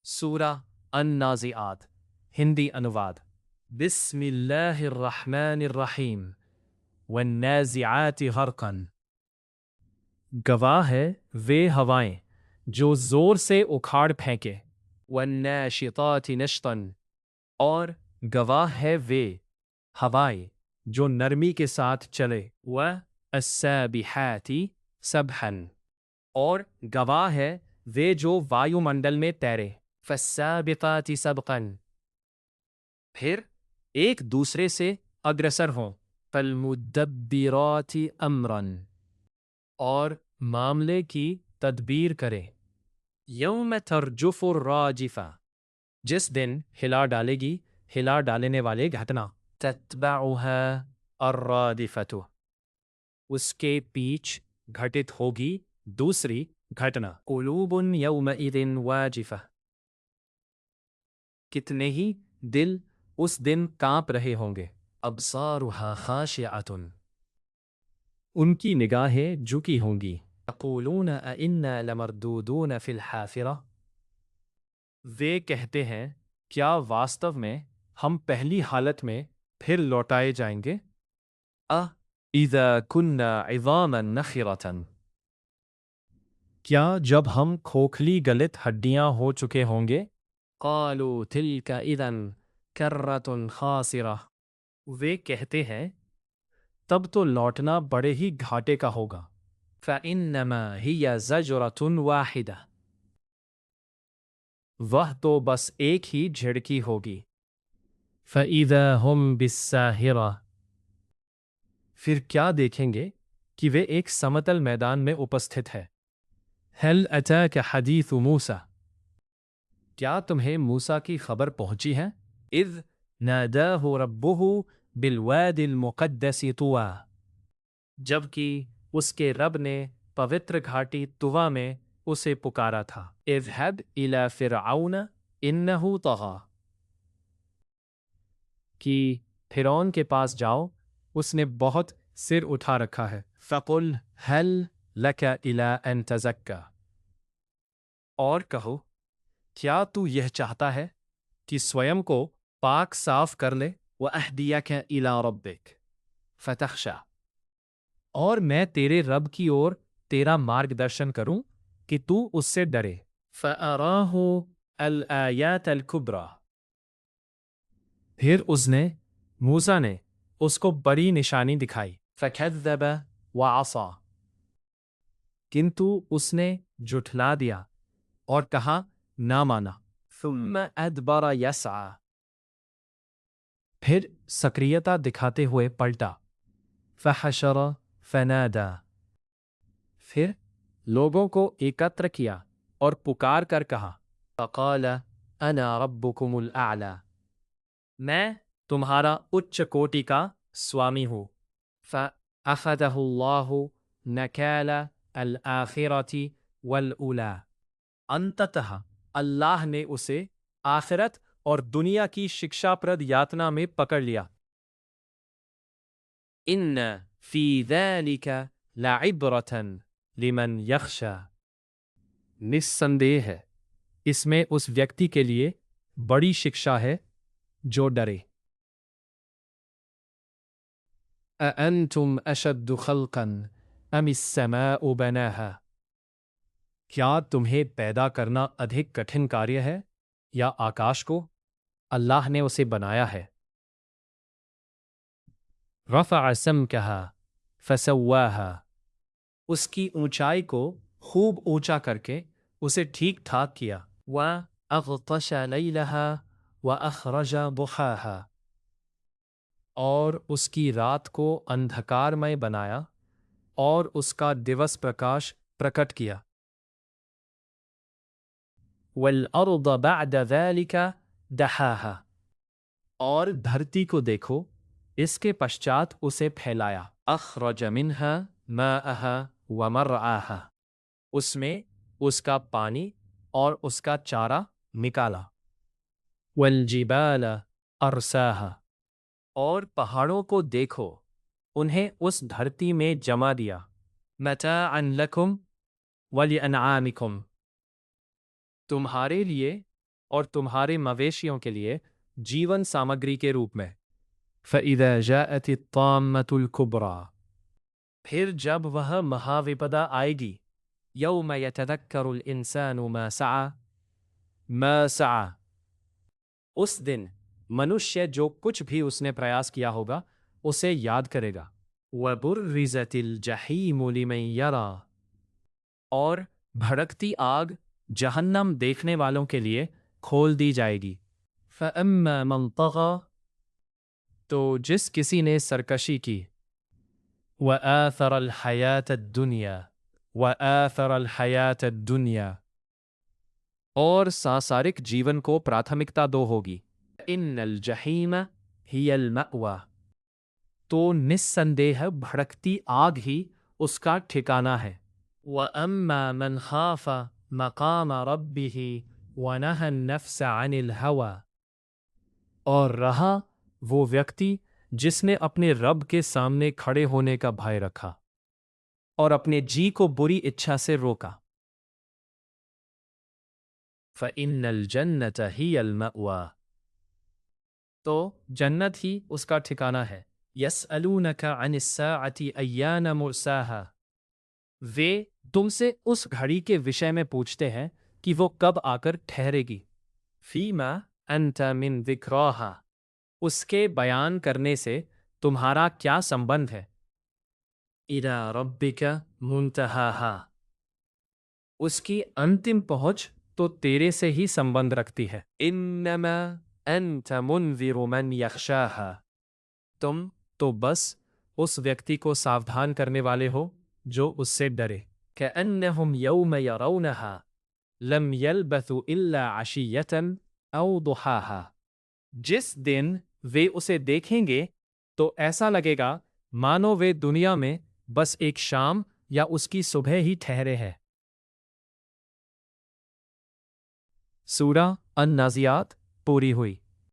سورہ النازعات ہندی انواد۔ بسم اللہ الرحمن الرحیم والنازعات غرقا۔ گواہ ہے وہ ہوائیں جو زور سے اکھاڑ پھینکے، والناشطات نشطا، اور گواہ ہے وہ ہوائیں جو نرمی کے ساتھ چلے، والسابحات سبحا، اور گواہ ہے وہ جو وایو منڈل میں تیرے، فالسابقات سبقا، پھر ایک دوسرے سے اگرسر ہوں، فالمدبرات امرا، اور معاملے کی تدبیر کرے، یوم ترجف الراجفہ، جس دن ہلا ڈالے گی ہلا ڈالنے والے گھٹنا، تتبعها الرادفۃ، اس کے پیچھ گھٹت ہوگی دوسری گھٹنا، قلوب یومئذ واجفہ، کتنے ہی دل اس دن کانپ رہے ہوں گے، ابصارها خاشعۃ، ان کی نگاہیں جھکی ہوں گی، یقولون ائنا لمردودون فی الحافرہ، وہ کہتے ہیں کیا واستو میں ہم پہلی حالت میں پھر لوٹائے جائیں گے، اذا کنا عظاما نخرۃ، کیا جب ہم کھوکھلی گلت ہڈیاں ہو چکے ہوں گے، قالوا تلک اذا کرۃ خاسرہ، وہ کہتے ہیں تب تو لوٹنا بڑے ہی گھاٹے کا ہوگا، فإنما ہی زجرۃ واحدہ، وہ تو بس ایک ہی جھڑکی ہوگی، فإذا هم بالساہرہ، پھر کیا دیکھیں گے کہ وہ ایک سمتل میدان میں اپستھت ہے، هل اتاک حدیث موسیٰ، کیا تمہیں موسیٰ کی خبر پہنچی ہے، اذ ناداہ ربہ بالواد المقدس طویٰ، جبکہ اس کے رب نے پوتر گھاٹی طویٰ میں اسے پکارا تھا، اذهب الی فرعون انہ طغیٰ، کہ فرعون کے پاس جاؤ اس نے بہت سر اٹھا رکھا ہے، فقل هل لک الی ان تزکی، اور کہو کیا تو یہ چاہتا ہے کہ سویم کو پاک صاف کر لے، وَأَهْدِيَكَ إِلَىٰ رَبِّكَ فَتَخْشَىٰ، اور میں تیرے رب کی اور تیرا مارگ درشن کروں کہ تو اس سے ڈرے، فَأَرَاهُ الْآيَاتَ الْكُبْرَىٰ، پھر موسیٰ نے اس کو بڑی نشانی دکھائی، فَكَذَّبَ وَعَصَىٰ، کنتو اس نے جھٹلا دیا اور کہا نہ مانا، ثم ادبر یسعیٰ، پھر سکریتا دکھاتے ہوئے پلٹا، فحشر فنادی، پھر لوگوں کو ایکتر کیا اور پکار کر کہا، فقال انا ربکم الاعلی، میں تمہارا اچ کوٹی کا سوامی ہوں، فاخذہ اللہ نکال الآخرۃ والاولی، انتتہ اللہ نے اسے آخرت اور دنیا کی شکشا پرد یاتنا میں پکڑ لیا، ان فی ذلک لعبرۃ لمن یخشی، نسندیہ ہے اس میں اس ویکتی کے لیے بڑی شکشا ہے جو ڈرے، اانتم اشد خلقا ام السماء بناها، کیا تمہیں پیدا کرنا ادھک کٹھن کاریہ ہے یا آکاش کو، اللہ نے اسے بنایا ہے، رفع سمکها فسواها، اس کی اونچائی کو خوب اونچا کر کے اسے ٹھیک ٹھاک کیا، وَأَغْطَشَ لَيْلَهَا وَأَخْرَجَ ضُحَاهَا، اور اس کی رات کو اندھکار میں بنایا اور اس کا دیوس پرکاش پرکٹ کیا، وَالْأَرْضَ بَعْدَ ذَلِكَ دَحَاهَا، اور دھرتی کو دیکھو اس کے پشچات اسے پھیلایا، اخرج منها ماءها ومرعاها، اس میں اس کا پانی اور اس کا چارہ نکالا، والجبال ارساها، اور پہاڑوں کو دیکھو انہیں اس دھرتی میں جمع دیا، متاعا لکم ولانعامکم، تمہارے لیے اور تمہارے مویشیوں کے لیے جیون سامگری کے روپ میں۔ فَإِذَا جَاءَتِ الطَّامَّةُ الْكُبْرَى، پھر جب وہ مہاوپدا آئے گی، یوم یتذکر الانسان ما سعی، اس دن منشیہ جو کچھ بھی اس نے پریاس کیا ہوگا اسے یاد کرے گا۔ وَبُرِّزَتِ الْجَحِیمُ لِمَن یَرَى، اور بھڑکتی آگ جہنم دیکھنے والوں کے لیے کھول دی جائے گی۔ فَأَمَّا مَن طَغَى، تو جس کسی نے سرکشی کی، وَآثَرَ الْحَيَاةَ الدُّنْيَا، اور سانسارک جیون کو پراتھمکتا دو ہوگی، إِنَّ الْجَحِيمَ هِيَ الْمَأْوَى، تو نسندیہ بھڑکتی آگ ہی اس کا ٹھکانہ ہے۔ وَأَمَّا مَنْ خَافَ مَقَامَ رَبِّهِ وَنَهَى النَّفْسَ عَنِ الْهَوَى، اور رہا وہ ویکتی جس نے اپنے رب کے سامنے کھڑے ہونے کا بھائے رکھا اور اپنے جی کو بری اچھا سے روکا۔ فَإِنَّ الْجَنَّةَ هِيَ الْمَأْوَى، تو جنت ہی اس کا ٹھکانہ ہے۔ يَسْأَلُونَكَ عَنِ السَّاعَةِ أَيَّانَ مُرْسَاهَا، وہ تم سے اس گھڑی کے وشے میں پوچھتے ہیں کہ وہ کب آ کر ٹھہرے گی۔ فِيمَا أَنْتَ مِنْ ذِكْرَاهَا، اس کے بیان کرنے سے تمہارا کیا سمبند ہے۔ إِلَى رَبِّكَ مُنْتَهَاهَا، اس کی انتم پہنچ تو تیرے سے ہی سمبند رکھتی ہے۔ إِنَّمَا أَنْتَ مُنذِرُ مَنْ يَخْشَاهَا، تم تو بس اس ویکتی کو ساودھان کرنے والے ہو جو اس سے ڈرے۔ كَأَنَّهُمْ يَوْمَ يَرَوْنَهَا لَمْ يَلْبَثُوا إِلَّا عَشِيَّةً أَوْ ضُحَاهَا، جس دن وہ اسے دیکھیں گے تو ایسا لگے گا مانو وہ دنیا میں بس ایک شام یا اس کی صبح ہی ٹھہرے ہیں۔ سورہ النازعات پوری ہوئی۔